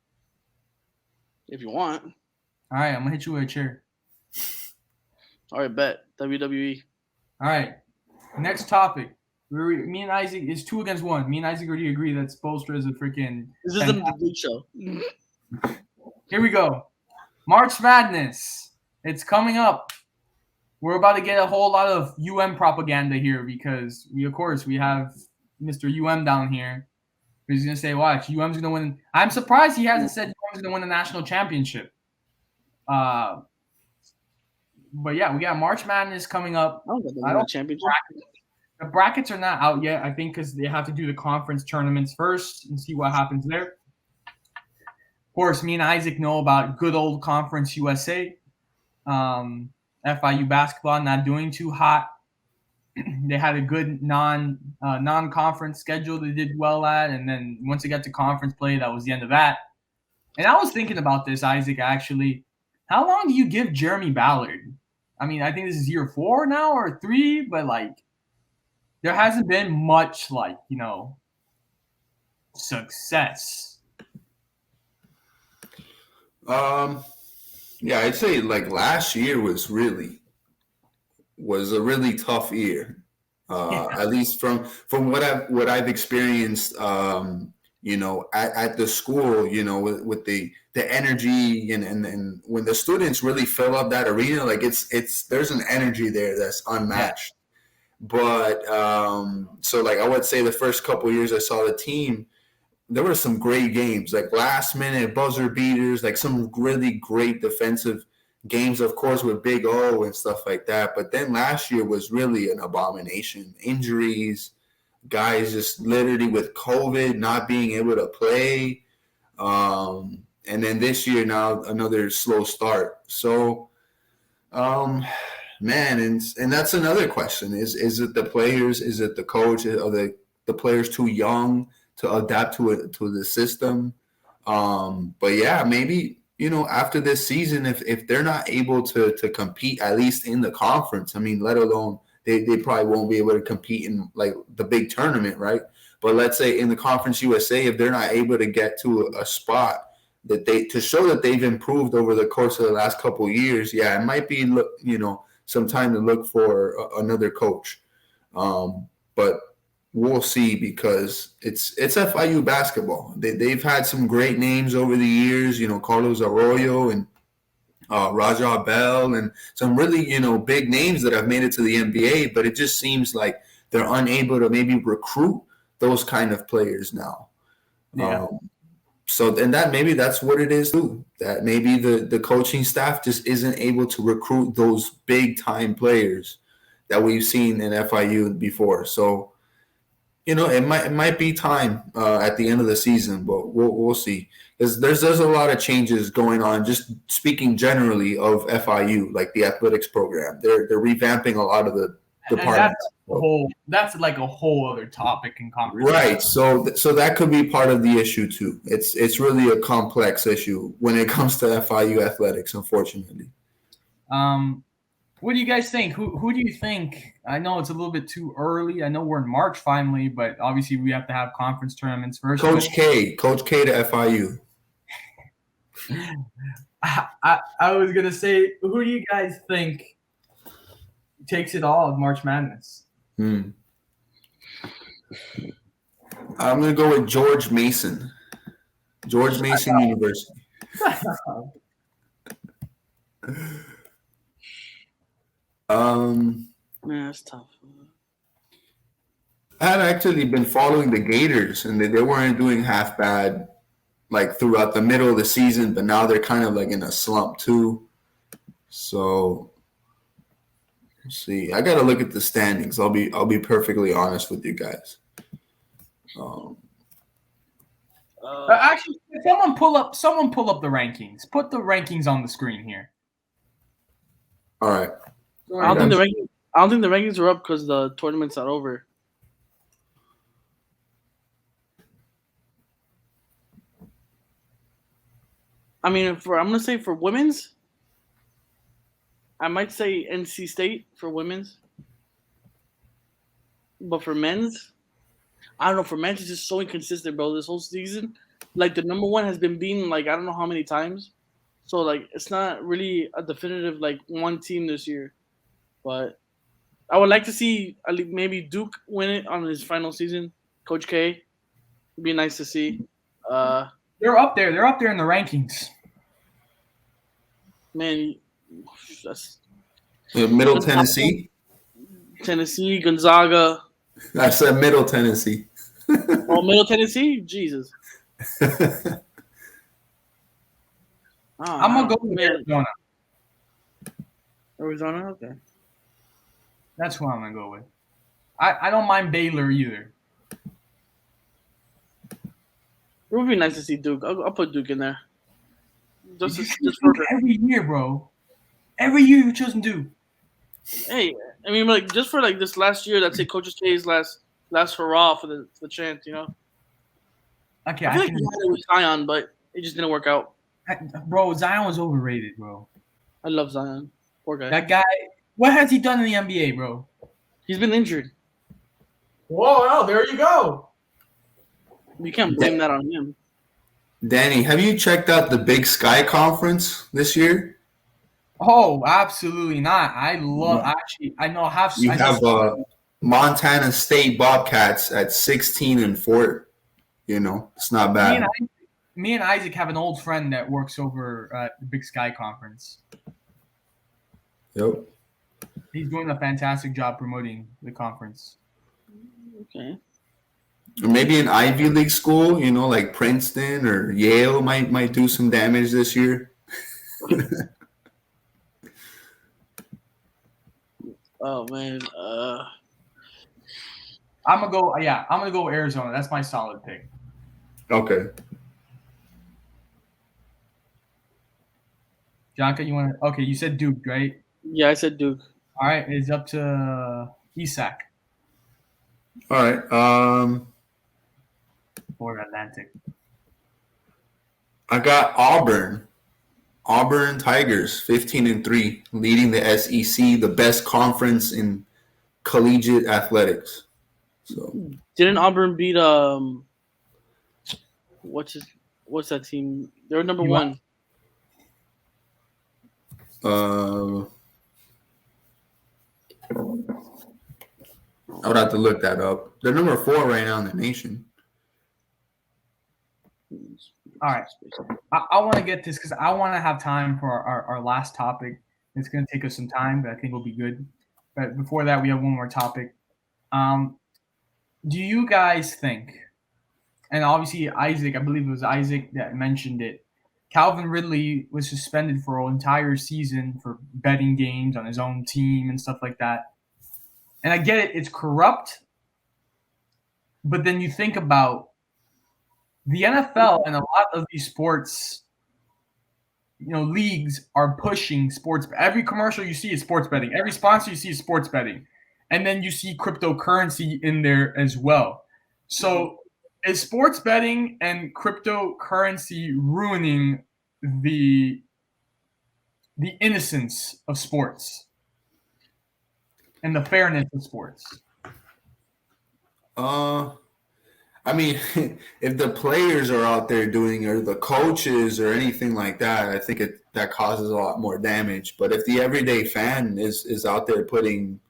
If you want. All right, I'm gonna hit you with a chair. All right, bet WWE. All right, next topic. Me and Isaac is 2 against 1. Me and Isaac already agree that Spoelstra is a freaking. This isn't the good show. Here we go. March Madness. It's coming up. We're about to get a whole lot of UM propaganda here because we have Mr. UM down here. He's gonna say, "Watch, UM's gonna win." I'm surprised he hasn't said UM's gonna win the national championship. But yeah, we got March Madness coming up. I don't championship. The brackets are not out yet, I think, because they have to do the conference tournaments first and see what happens there. Of course, me and Isaac know about good old Conference USA. FIU basketball not doing too hot. They had a good non-conference schedule they did well at, and then once they got to conference play, that was the end of that. And I was thinking about this, Isaac, actually. How long do you give Jeremy Ballard? I mean, I think this is year 4 now or 3, but there hasn't been much success. Yeah, I'd say last year was a really tough year. At least from what I've experienced, at the school, with the energy and when the students really fill up that arena, there's an energy there that's unmatched. But so I would say the first couple of years I saw the team, there were some great games, last minute buzzer beaters, some really great defensive games, of course, with Big O and stuff like that. But then last year was really an abomination. Injuries, guys just literally with COVID not being able to play. And then this year now another slow start. So, man, and that's another question. Is it the players? Is it the coach? Are the players too young to adapt to the system? But yeah, maybe after this season, if they're not able to compete at least in the conference, I mean, let alone they probably won't be able to compete in the big tournament, right? But let's say in the Conference USA, if they're not able to get to a spot that to show that they've improved over the course of the last couple of years, yeah, it might be some time to look for another coach. But we'll see because it's FIU basketball. They've had some great names over the years, Carlos Arroyo and Raja Bell and some really, big names that have made it to the NBA, but it just seems like they're unable to maybe recruit those kind of players now. Yeah. And maybe that's what it is too, that maybe the coaching staff just isn't able to recruit those big time players that we've seen in FIU before. So, it might be time at the end of the season, but we'll see. There's a lot of changes going on. Just speaking generally of FIU, like the athletics program, they're revamping a lot of the And departments. that's like a whole other topic in conversation. Right. So that could be part of the issue too. It's really a complex issue when it comes to FIU athletics, unfortunately. What do you guys think? Who do you think? I know it's a little bit too early. I know we're in March finally, but obviously we have to have conference tournaments first. Coach K to FIU. I was gonna say, who do you guys think takes it all of March Madness? I'm gonna go with George Mason University. Man, that's tough. I had actually been following the Gators, and they weren't doing half bad, like throughout the middle of the season. But now they're kind of like in a slump too. So, let's see. I gotta look at the standings. I'll be perfectly honest with you guys. Actually, someone pull up the rankings. Put the rankings on the screen here. All right. I don't think the rankings are up because the tournament's not over. I mean, I'm gonna say for women's, I might say NC State for women's, but for men's, I don't know. For men's, it's just so inconsistent, bro. This whole season, like the number one has been beaten like I don't know how many times, so like it's not really a definitive like one team this year. But I would like to see maybe Duke win it on his final season. Coach K, it'd be nice to see. They're up there. They're up there in the rankings. Man, that's Middle Tennessee. Tennessee, Gonzaga. I said Middle Tennessee. Oh, Middle Tennessee, Jesus. I'm gonna go with Arizona. Arizona, okay. That's who I'm gonna go with. I don't mind Baylor either. It would be nice to see Duke. I'll put Duke in there. Just for every year, bro. Every year you're choosing Duke. Hey, I mean, like just for like this last year, that's Coach K's last hurrah for the chance, you know. Okay, I feel like he had it with Zion, but it just didn't work out. Bro, Zion was overrated, bro. I love Zion. Poor guy. That guy. What has he done in the NBA, bro? He's been injured. Whoa, well, there you go. We can't blame that on him. Danny, have you checked out the Big Sky Conference this year? Oh, absolutely not. I know half. You have Montana State Bobcats at 16-4. You know, it's not bad. Me and Isaac have an old friend that works over at the Big Sky Conference. Yep. He's doing a fantastic job promoting the conference. Okay. Or maybe an Ivy League school, you know, like Princeton or Yale might do some damage this year. Oh man. I'm gonna go. Yeah, I'm gonna go Arizona. That's my solid pick. Okay. Jonka, you want to? Okay, you said Duke, right? Yeah, I said Duke. All right, it's up to Isak. All right. Or Atlantic. I got Auburn. Auburn Tigers, 15-3, leading the SEC, the best conference in collegiate athletics. So didn't Auburn beat what's that team? They're number one. I would have to look that up. They're number 4 right now in the nation. All right. I want to get this because I want to have time for our last topic. It's going to take us some time, but I think it'll be good. But before that, we have one more topic. Do you guys think, and obviously Isaac, I believe it was Isaac that mentioned it, Calvin Ridley was suspended for an entire season for betting games on his own team and stuff like that. And I get it, it's corrupt. But then you think about the NFL and a lot of these sports, leagues are pushing sports. Every commercial you see is sports betting. Every sponsor you see is sports betting. And then you see cryptocurrency in there as well. So is sports betting and cryptocurrency ruining the innocence of sports and the fairness of sports? I mean, if the players are out there doing, or the coaches or anything like that, I think that causes a lot more damage. But if the everyday fan is out there putting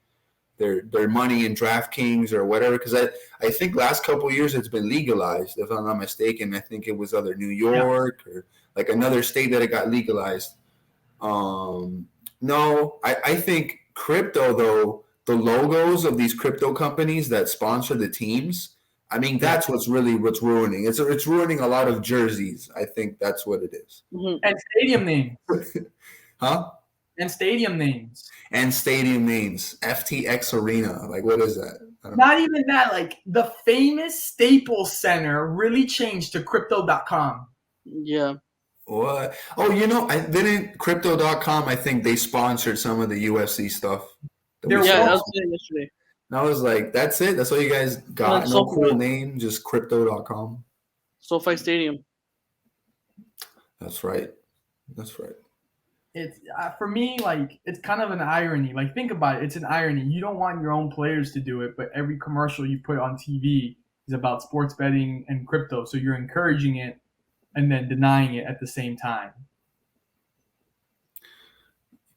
their money in DraftKings or whatever, because I think last couple of years it's been legalized, if I'm not mistaken. I think it was either New York or like another state that it got legalized. No, I think crypto, though, the logos of these crypto companies that sponsor the teams, I mean, that's what's ruining. It's ruining a lot of jerseys. I think that's what it is. And stadium names. Huh? And stadium names. And stadium names. FTX Arena. Like, what is that? Not even that. Like, the famous Staples Center really changed to Crypto.com. Yeah. What? Oh, I didn't Crypto.com. I think they sponsored some of the UFC stuff. That was yesterday. And I was like, that's it? That's all you guys got? No cool name, just Crypto.com? SoFi Stadium. That's right. It's for me, like, it's kind of an irony. Like, think about it. It's an irony. You don't want your own players to do it, but every commercial you put on TV is about sports betting and crypto. So you're encouraging it and then denying it at the same time.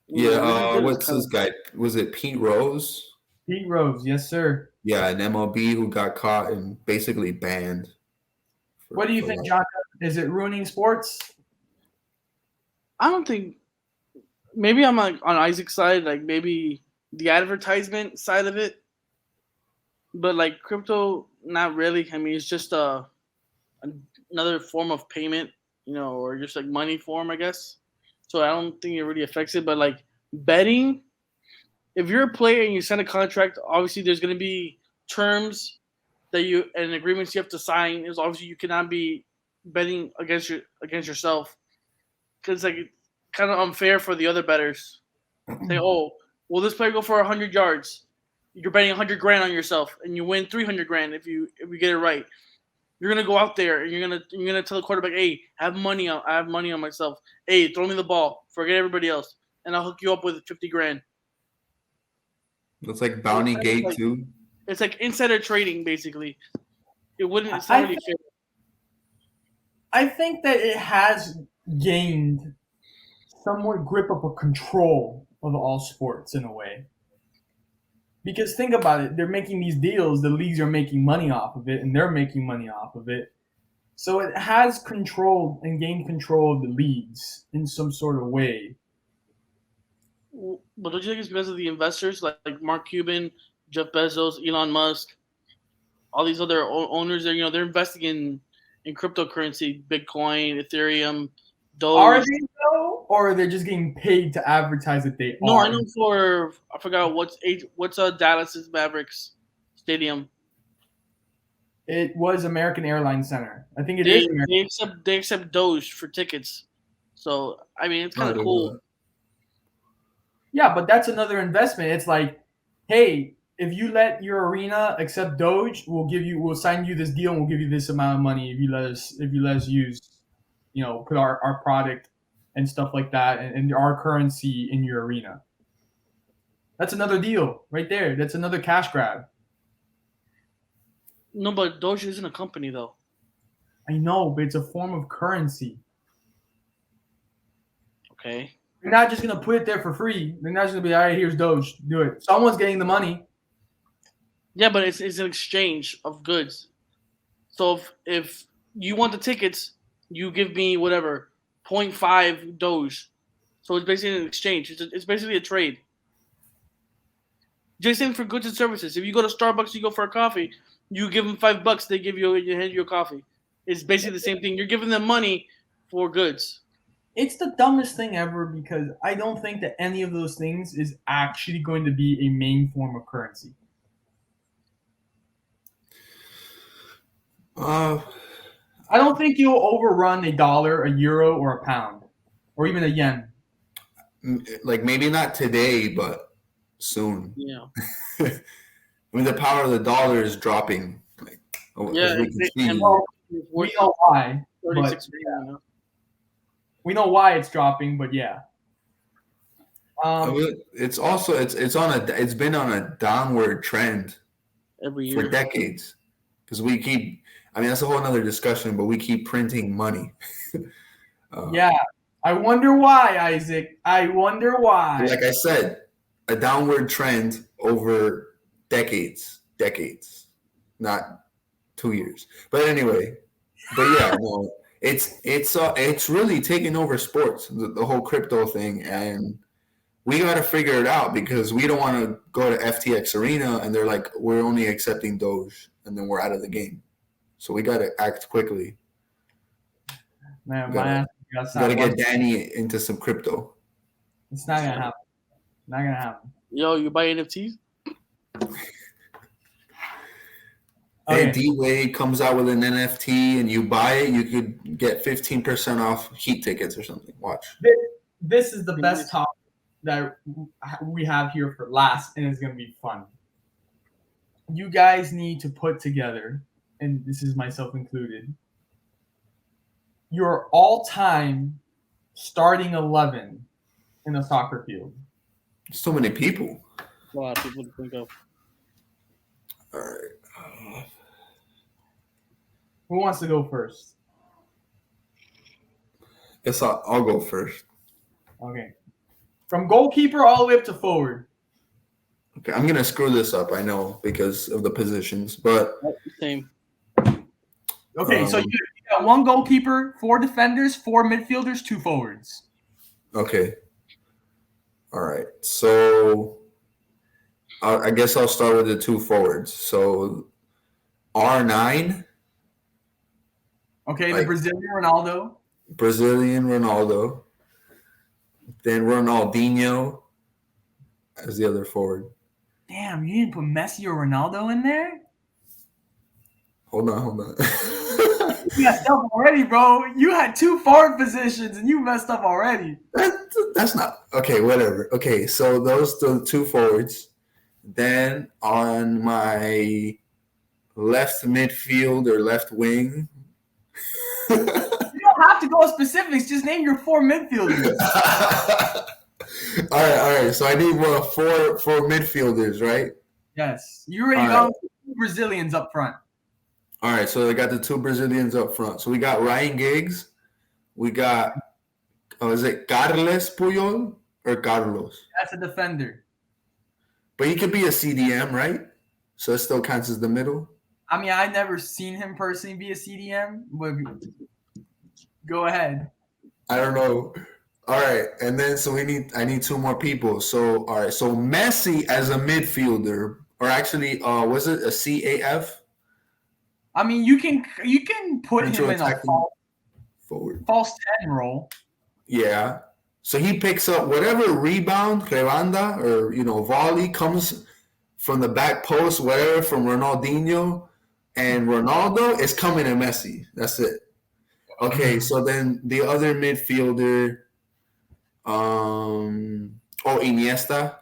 Yeah, what's this guy? Was it Pete Rose? Pete Rose, yes, sir. Yeah, an MLB who got caught and basically banned. What do you think, John? Is it ruining sports? I don't think. Maybe I'm like on Isaac's side, like maybe the advertisement side of it. But like crypto, not really. I mean, it's just another form of payment, or just like money form, I guess. So I don't think it really affects it. But like betting, if you're a player and you sign a contract, obviously there's going to be terms and agreements you have to sign. Is obviously you cannot be betting against yourself, because like it's kind of unfair for the other bettors. Say, oh, will this player go for 100 yards? You're betting 100 grand on yourself, and you win 300 grand if you get it right. You're gonna go out there and you're gonna tell the quarterback, hey, I have money on myself. Hey, throw me the ball. Forget everybody else, and I'll hook you up with 50 grand. Looks like Bounty Gate too. It's like insider trading, basically. It's not really fair. I think that it has gained somewhat grip of a control of all sports in a way. Because think about it, they're making these deals, the leagues are making money off of it, and they're making money off of it. So it has controlled and gained control of the leagues in some sort of way. But don't you think it's because of the investors like Mark Cuban, Jeff Bezos, Elon Musk, all these other owners? They're investing in cryptocurrency, Bitcoin, Ethereum, Doge. Are they though, or are they just getting paid to advertise that they are? No, I know I forgot what's Dallas's Mavericks stadium. It was American Airlines Center. I think it is. They accept Doge for tickets, so I mean it's kind of cool. Yeah, but that's another investment. It's like, hey, if you let your arena accept Doge, we'll sign you this deal and we'll give you this amount of money if you let us use, put our product and stuff like that and our currency in your arena. That's another deal right there. That's another cash grab. No, but Doge isn't a company though. I know, but it's a form of currency. Okay. They're not just going to put it there for free. They're not just going to be, all right, here's Doge. Do it. Someone's getting the money. Yeah, but it's an exchange of goods. So if you want the tickets, you give me whatever, 0.5 Doge. So it's basically an exchange. It's basically a trade. Just same for goods and services. If you go to Starbucks, you go for a coffee, you give them $5, they hand you a coffee. It's basically the same thing. You're giving them money for goods. It's the dumbest thing ever because I don't think that any of those things is actually going to be a main form of currency. I don't think you'll overrun $1, a euro, or a pound, or even a yen. Like maybe not today, but soon. Yeah. I mean, the power of the dollar is dropping, like as we can see. We know why. 36 But, we know why it's dropping, but yeah. I mean, it's also it's been on a downward trend every year for decades because we keep. I mean, that's a whole other discussion, but we keep printing money. Yeah. I wonder why, Isaac. I wonder why. Like I said, a downward trend over decades, not 2 years. But anyway, yeah, no, it's really taking over sports, the whole crypto thing, and we got to figure it out because we don't want to go to FTX Arena and they're like, we're only accepting Doge, and then we're out of the game. So we got to act quickly. Man, got to get Danny into some crypto. It's not gonna happen. Not gonna happen. Yo, you buy NFTs? Okay. If D-Wade comes out with an NFT and you buy it, you could get 15% off Heat tickets or something. Watch. This is the best topic that we have here for last, and it's going to be fun. You guys need to put together, and this is myself included, your all-time starting 11 in a soccer field. So many people. A lot of people to think of. All right. Who wants to go first? Guess I'll go first. Okay. From goalkeeper all the way up to forward. Okay, I'm going to screw this up, I know, because of the positions, but... Same. Okay, so you got 1 goalkeeper, 4 defenders, 4 midfielders, 2 forwards. Okay. All right. So I guess I'll start with the 2 forwards. So R9. Okay, the Brazilian Ronaldo. Then Ronaldinho as the other forward. Damn, you didn't put Messi or Ronaldo in there? Hold on. You messed up already, bro. You had 2 forward positions and you messed up already. That's not okay. Whatever. Okay, so those the 2 forwards. Then on my left midfield or left wing. You don't have to go specifics. Just name your 4 midfielders. All right. So I need 4 midfielders, right? Yes. You already got 2 Brazilians up front. All right, so they got the 2 Brazilians up front. So we got Ryan Giggs. We got, is it Carles Puyol or Carlos? That's a defender. But he could be a CDM, right? So it still counts as the middle? I mean, I've never seen him personally be a CDM, but go ahead. I don't know. All right, and then so I need 2 more people. So, all right, so Messi as a midfielder, or actually, was it a CAF? I mean, you can put him in a false 10 role. Yeah. So he picks up whatever rebound, rebanda, or volley comes from the back post, whatever, from Ronaldinho, and Ronaldo is coming to Messi. That's it. Okay, so then the other midfielder, Iniesta.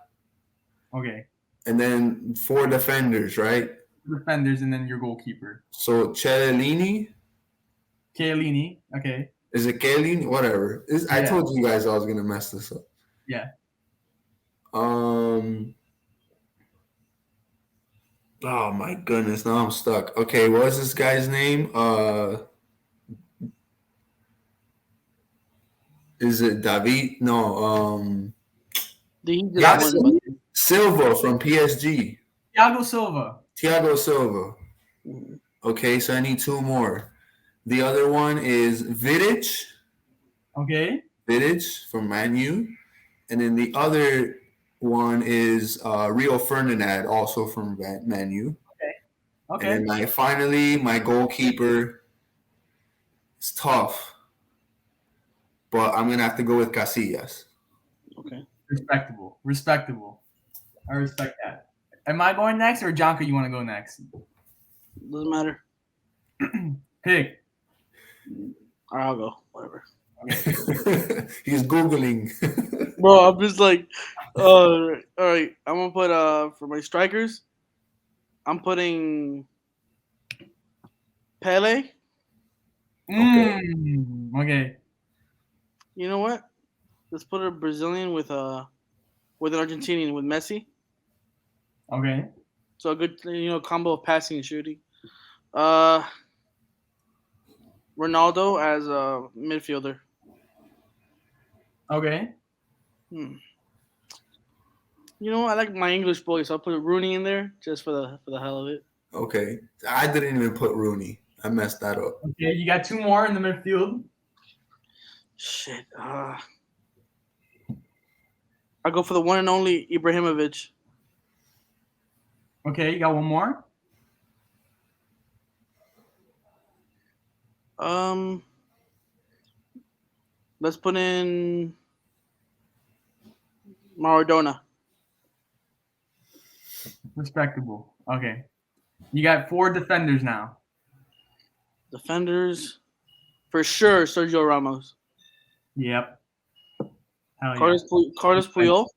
Okay. And then 4 defenders, right? Defenders and then your goalkeeper. So Chiellini. Okay. Is it Chiellini? Whatever. I told you guys I was gonna mess this up. Yeah. Oh my goodness! Now I'm stuck. Okay, what was this guy's name? Is it David? No. Silva from PSG. Thiago Silva. Okay, so I need 2 more. The other one is Vidic. Okay. Vidic from Man U. And then the other one is Rio Ferdinand, also from Man U. Okay. And then finally, my goalkeeper is tough. But I'm going to have to go with Casillas. Okay. Respectable. I respect that. Am I going next or Jonka, you want to go next? Doesn't matter. Pick. All right, I'll go. Whatever. He's Googling. Bro, I'm just like, all right. I'm gonna put for my strikers. I'm putting Pele. Okay. You know what? Let's put a Brazilian with an Argentinian with Messi. Okay. So a good combo of passing and shooting. Uh, Ronaldo as a midfielder. Okay. Hmm. You know, I like my English boy, so I'll put Rooney in there just for the hell of it. Okay. I didn't even put Rooney. I messed that up. Okay. You got 2 more in the midfield. Shit. I'll go for the one and only Ibrahimovic. Okay. You got 1 more. Let's put in Maradona. Respectable. Okay. You got 4 defenders now. Defenders, for sure, Sergio Ramos. Yep. Hell yeah. Carlos Puyol.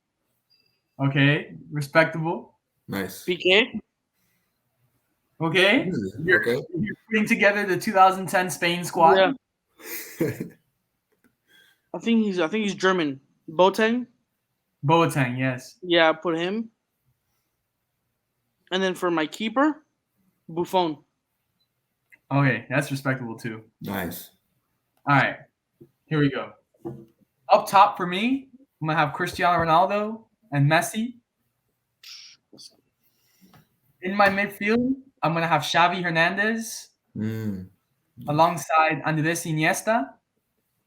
Okay. Respectable. Nice. Piqué. Okay. You're putting together the 2010 Spain squad. Yeah. I think he's German. Boateng. Boateng, yes. Yeah, I put him. And then for my keeper, Buffon. Okay, that's respectable too. Nice. All right, here we go. Up top for me, I'm gonna have Cristiano Ronaldo and Messi. In my midfield, I'm gonna have Xavi Hernandez alongside Andres Iniesta.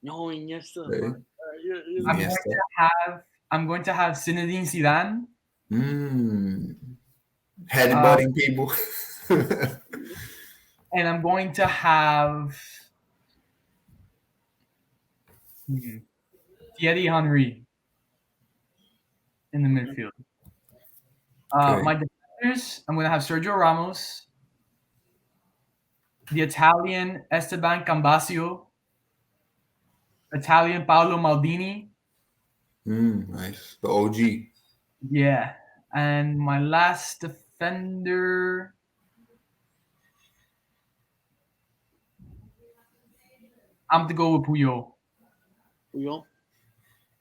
No, Iniesta. Okay. I'm going to have Zinedine Zidane. Headbutting people. And I'm going to have Thierry Henry in the midfield. My defenders, I'm going to have Sergio Ramos, the Italian Esteban Cambasio, Italian Paolo Maldini. Nice. The OG. Yeah. And my last defender, I'm going to go with Puyol. Puyol?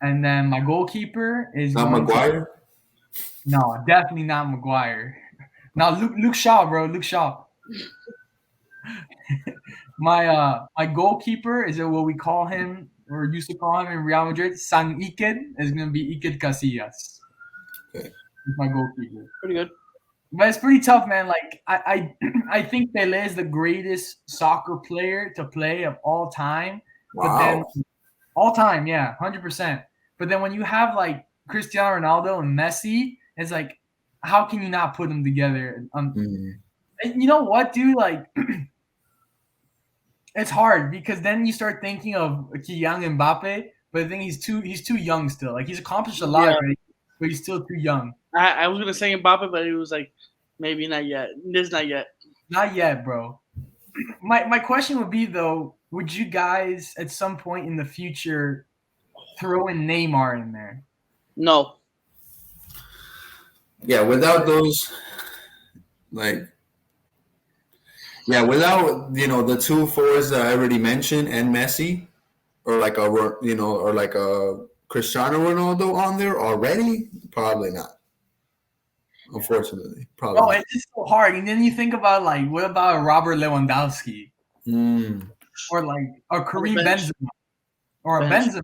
And then my goalkeeper is not Maguire? No, definitely not Maguire. No, Luke Shaw, bro. Luke Shaw. My goalkeeper is what we call him, or used to call him in Real Madrid, San Iker, is going to be Iker Casillas. Okay. He's my goalkeeper. Pretty good. But it's pretty tough, man. Like I think Pelé is the greatest soccer player to play of all time. Wow. But then all time, yeah, 100%. But then when you have like Cristiano Ronaldo and Messi, it's like, how can you not put them together? And you know what, dude? Like, it's hard because then you start thinking of Kylian Mbappe, but I think he's too young still. Like, he's accomplished a lot already, but he's still too young. I was gonna say Mbappe, but it was like maybe not yet. This not yet. Not yet, bro. My question would be though, would you guys at some point in the future throw in Neymar in there? No. Yeah, without those, without the 2 forwards that I already mentioned and Messi, or like a Cristiano Ronaldo on there already, probably not. Unfortunately, probably. Oh, it's just so hard. And then you think about like, what about Robert Lewandowski, or like a Karim Benzema, or a Benzema?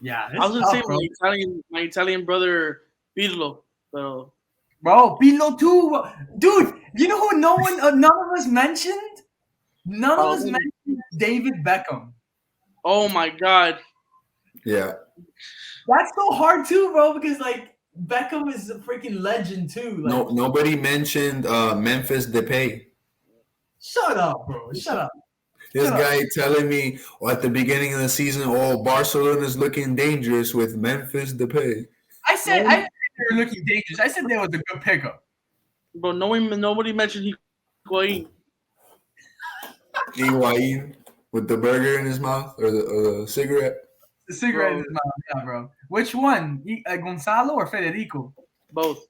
Yeah, I was gonna say my Italian brother Pirlo, but bro, Pirlo too, dude. You know who none of us mentioned? None of us mentioned David Beckham. Oh my god. Yeah. That's so hard too, bro, because like Beckham is a freaking legend too. Like, nobody mentioned Memphis Depay. Shut up, bro. Shut up. This guy telling me at the beginning of the season, Barcelona is looking dangerous with Memphis Depay. I said they were looking dangerous. I said that was a good pickup. Bro, nobody mentioned Higuain. Higuain with the burger in his mouth or the cigarette. The cigarette in Bro, his mouth, yeah, bro. Which one? Gonzalo or Federico? both.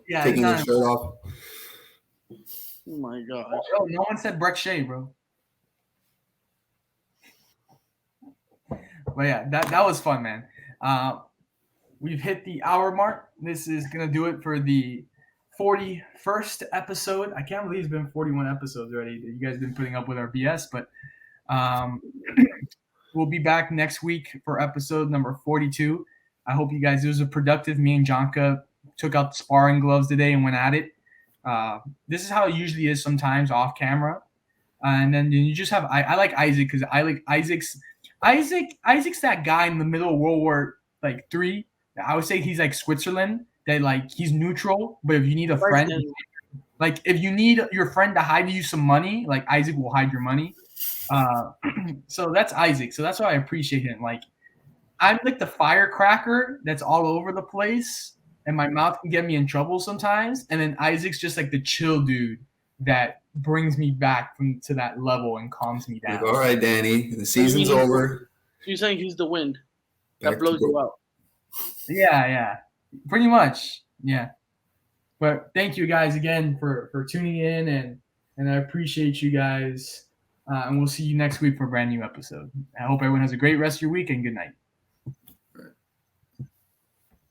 Yeah, he's Taking not. his shirt off. Oh my gosh. Yo, no one said Breck Shea, bro. But yeah, that was fun, man. We've hit the hour mark. This is gonna do it for the 41st episode. I can't believe it's been 41 episodes already that you guys have been putting up with our BS, but we'll be back next week for episode number 42. I hope you guys, it was a productive. Me and Jonka took out the sparring gloves today and went at it. This is how it usually is sometimes off camera. And then you just have, I like Isaac because I like Isaac's that guy in the middle of World War III. I would say he's like Switzerland, that like he's neutral, but if you need a friend, like if you need your friend to hide you some money, like Isaac will hide your money. So that's Isaac. So that's why I appreciate him. Like I'm like the firecracker that's all over the place, and my mouth can get me in trouble sometimes. And then Isaac's just like the chill dude that brings me back to that level and calms me down. Like, all right, Danny, the season's over. You're saying he's the wind that blows you out. Yeah, pretty much. Yeah. But thank you guys again for tuning in, and I appreciate you guys. And we'll see you next week for a brand new episode. I hope everyone has a great rest of your week, and good night.